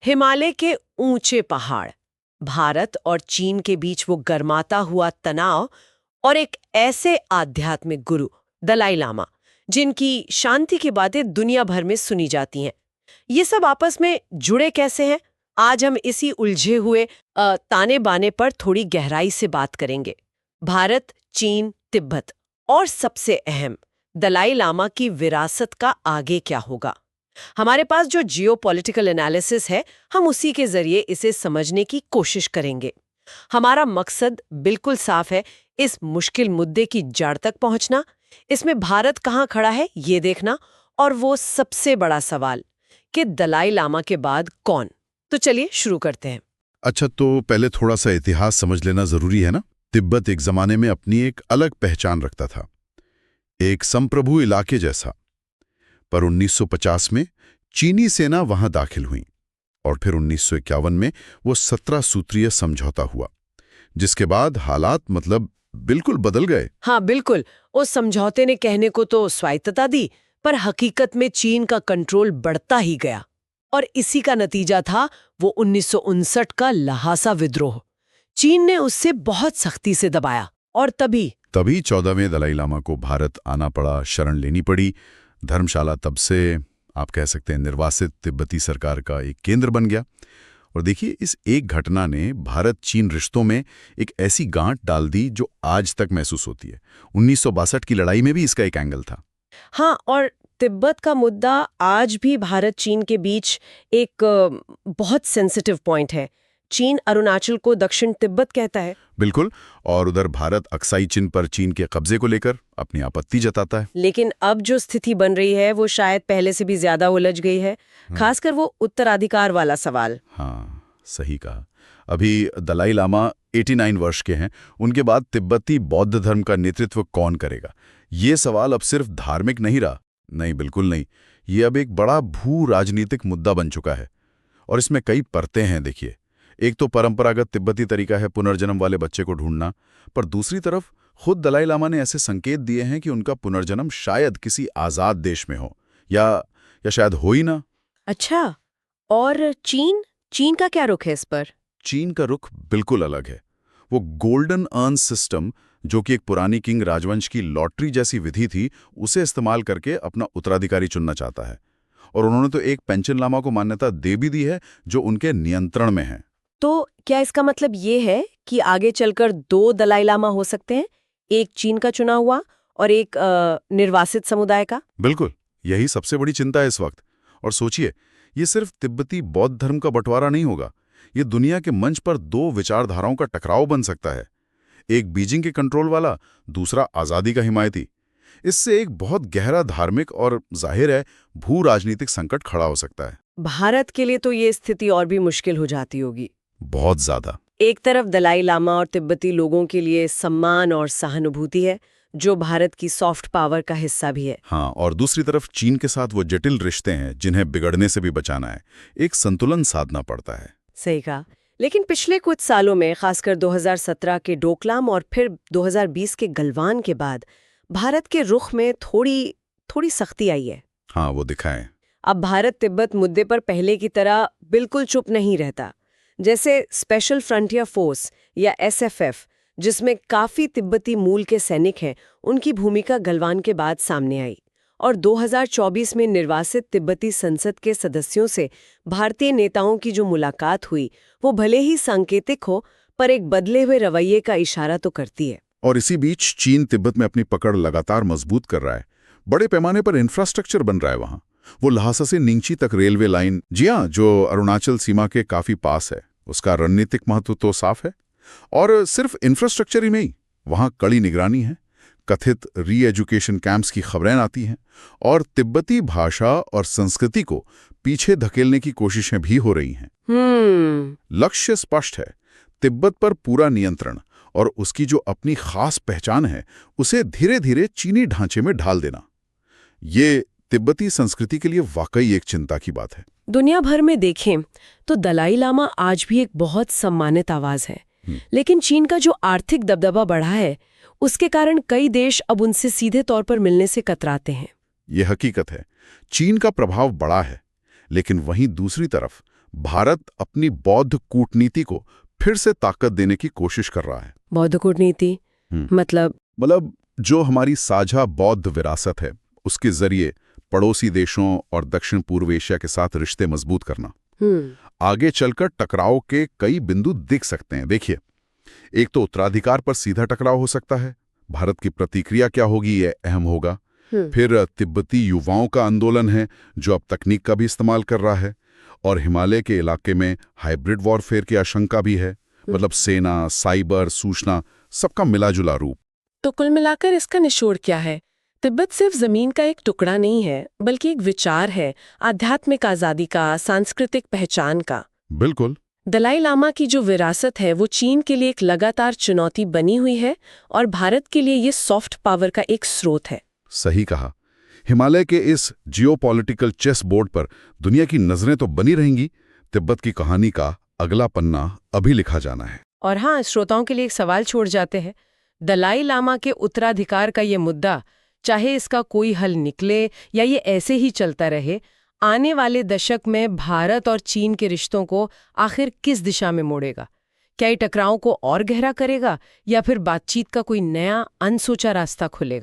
हिमालय के ऊंचे पहाड़, भारत और चीन के बीच वो गर्माता हुआ तनाव और एक ऐसे आध्यात्मिक गुरु दलाई लामा जिनकी शांति की बातें दुनिया भर में सुनी जाती हैं। ये सब आपस में जुड़े कैसे हैं? आज हम इसी उलझे हुए ताने बाने पर थोड़ी गहराई से बात करेंगे। भारत, चीन, तिब्बत और सबसे अहम दलाई लामा की विरासत का आगे क्या होगा। हमारे पास जो जियोपॉलिटिकल एनालिसिस है, हम उसी के जरिए इसे समझने की कोशिश करेंगे। हमारा मकसद बिल्कुल साफ है, इस मुश्किल मुद्दे की जड़ तक पहुंचना, इसमें भारत कहां खड़ा है ये देखना, और वो सबसे बड़ा सवाल कि दलाई लामा के बाद कौन। तो चलिए शुरू करते हैं। अच्छा, तो पहले थोड़ा सा इतिहास समझ लेना जरूरी है ना। तिब्बत एक जमाने में अपनी एक अलग पहचान रखता था, एक संप्रभु इलाके जैसा। पर 1950 में चीनी सेना वहां दाखिल हुई और फिर 1951 में वो 17 सूत्रीय समझौता हुआ, जिसके बाद हालात बिल्कुल बदल गए। हाँ बिल्कुल, उस समझौते ने कहने को तो स्वायत्तता दी, पर हकीकत में चीन का कंट्रोल बढ़ता ही गया। और इसी का नतीजा था वो 1959 का ल्हासा विद्रोह। चीन ने उससे बहुत सख्ती से दबाया और तभी 14वें दलाई लामा को भारत आना पड़ा, शरण लेनी पड़ी। धर्मशाला तब से आप कह सकते हैं निर्वासित तिब्बती सरकार का एक केंद्र बन गया। और देखिए, इस एक घटना ने भारत चीन रिश्तों में एक ऐसी गांठ डाल दी जो आज तक महसूस होती है। 1962 की लड़ाई में भी इसका एक एंगल था। हाँ, और तिब्बत का मुद्दा आज भी भारत चीन के बीच एक बहुत सेंसिटिव पॉइंट है। चीन अरुणाचल को दक्षिण तिब्बत कहता है। बिल्कुल, और उधर भारत अक्साई चिन पर चीन के कब्जे को लेकर अपनी आपत्ति जताता है। लेकिन अब जो स्थिति बन रही है वो शायद पहले से भी ज्यादा उलझ गई है, खासकर वो उत्तराधिकार वाला सवाल। हाँ, सही कहा। अभी दलाई लामा 89 वर्ष के हैं। उनके बाद तिब्बती बौद्ध धर्म का नेतृत्व कौन करेगा, ये सवाल अब सिर्फ धार्मिक नहीं रहा। नहीं, बिल्कुल नहीं। ये अब एक बड़ा भू राजनीतिक मुद्दा बन चुका है और इसमें कई परतें हैं। देखिए, एक तो परंपरागत तिब्बती तरीका है पुनर्जन्म वाले बच्चे को ढूंढना, पर दूसरी तरफ खुद दलाई लामा ने ऐसे संकेत दिए हैं कि उनका पुनर्जन्म शायद किसी आजाद देश में हो या शायद हो ही ना। अच्छा, और चीन का क्या रुख है इस पर? चीन का रुख बिल्कुल अलग है। वो गोल्डन अर्न सिस्टम, जो कि एक पुरानी किंग राजवंश की लॉटरी जैसी विधि थी, उसे इस्तेमाल करके अपना उत्तराधिकारी चुनना चाहता है। और उन्होंने तो एक पेंशन लामा को मान्यता दे भी दी है जो उनके नियंत्रण में है। तो क्या इसका मतलब ये है कि आगे चलकर दो दलाई लामा हो सकते हैं, एक चीन का चुना हुआ और एक निर्वासित समुदाय का? बिल्कुल, यही सबसे बड़ी चिंता है इस वक्त। और सोचिए, ये सिर्फ तिब्बती बौद्ध धर्म का बंटवारा नहीं होगा, ये दुनिया के मंच पर दो विचारधाराओं का टकराव बन सकता है। एक बीजिंग के कंट्रोल वाला, दूसरा आज़ादी का हिमायती। इससे एक बहुत गहरा धार्मिक और जाहिर है भू राजनीतिक संकट खड़ा हो सकता है। भारत के लिए तो ये स्थिति और भी मुश्किल हो जाती होगी। बहुत ज्यादा। एक तरफ दलाई लामा और तिब्बती लोगों के लिए सम्मान और सहानुभूति है, जो भारत की सॉफ्ट पावर का हिस्सा भी है। हाँ, और दूसरी तरफ चीन के साथ वो जटिल रिश्ते हैं जिन्हें बिगड़ने से भी बचाना है। एक संतुलन साधना पड़ता है। सही कहा। लेकिन पिछले कुछ सालों में, खासकर 2017 के डोकलाम और फिर 2020 के गलवान के बाद, भारत के रुख में थोड़ी सख्ती आई है। हाँ, वो दिखाएं। अब भारत तिब्बत मुद्दे पर पहले की तरह बिल्कुल चुप नहीं रहता। जैसे स्पेशल फ्रंटियर फोर्स या SFF, जिसमें काफी तिब्बती मूल के सैनिक हैं, उनकी भूमिका गलवान के बाद सामने आई। और 2024 में निर्वासित तिब्बती संसद के सदस्यों से भारतीय नेताओं की जो मुलाकात हुई, वो भले ही सांकेतिक हो, पर एक बदले हुए रवैये का इशारा तो करती है। और इसी बीच चीन तिब्बत में अपनी पकड़ लगातार मजबूत कर रहा है। बड़े पैमाने पर इंफ्रास्ट्रक्चर बन रहा है वहां। वो ल्हासा से निंगची तक रेलवे लाइन, जी हाँ, जो अरुणाचल सीमा के काफी पास है, उसका रणनीतिक महत्व तो साफ है। और सिर्फ इंफ्रास्ट्रक्चर ही नहीं, वहां कड़ी निगरानी है। कथित री एजुकेशन कैंप्स की खबरें आती हैं और तिब्बती भाषा और संस्कृति को पीछे धकेलने की कोशिशें भी हो रही हैं। लक्ष्य स्पष्ट है, तिब्बत पर पूरा नियंत्रण और उसकी जो अपनी खास पहचान है, उसे धीरे धीरे चीनी ढांचे में ढाल देना। ये तिब्बती संस्कृति के लिए वाकई एक चिंता की बात है। दुनिया भर में देखें तो दलाई लामा आज भी एक बहुत सम्मानित आवाज है, लेकिन चीन का जो आर्थिक दबदबा बढ़ा है, उसके कारण कई देश अब उनसे सीधे तौर पर मिलने से कतराते हैं। ये हकीकत है। चीन का प्रभाव बड़ा है, लेकिन वहीं दूसरी तरफ भारत अपनी बौद्ध कूटनीति को फिर से ताकत देने की कोशिश कर रहा है। बौद्ध कूटनीति मतलब जो हमारी साझा बौद्ध विरासत है, उसके जरिए पड़ोसी देशों और दक्षिण पूर्व एशिया के साथ रिश्ते मजबूत करना। आगे चलकर टकराव के कई बिंदु दिख सकते हैं। देखिए, एक तो उत्तराधिकार पर सीधा टकराव हो सकता है। भारत की प्रतिक्रिया क्या होगी, यह अहम होगा। फिर तिब्बती युवाओं का आंदोलन है जो अब तकनीक का भी इस्तेमाल कर रहा है, और हिमालय के इलाके में हाइब्रिड वॉरफेयर की आशंका भी है। मतलब सेना, साइबर, सूचना, सबका मिलाजुला रूप। तो कुल मिलाकर इसका निचोड़ क्या है? तिब्बत सिर्फ जमीन का एक टुकड़ा नहीं है, बल्कि एक विचार है, आध्यात्मिक आजादी का, सांस्कृतिक पहचान का। बिल्कुल। दलाई लामा की जो विरासत है वो चीन के लिए एक लगातार चुनौती बनी हुई है, और भारत के लिए ये सॉफ्ट पावर का एक स्रोत है। सही कहा। हिमालय के इस जियोपॉलिटिकल चेस बोर्ड पर दुनिया की नजरें तो बनी रहेंगी। तिब्बत की कहानी का अगला पन्ना अभी लिखा जाना है। और हाँ, श्रोताओं के लिए एक सवाल छोड़ जाते हैं। दलाई लामा के उत्तराधिकार का ये मुद्दा, चाहे इसका कोई हल निकले या ये ऐसे ही चलता रहे, आने वाले दशक में भारत और चीन के रिश्तों को आखिर किस दिशा में मोड़ेगा? क्या ये टकराव को और गहरा करेगा, या फिर बातचीत का कोई नया अनसोचा रास्ता खुलेगा?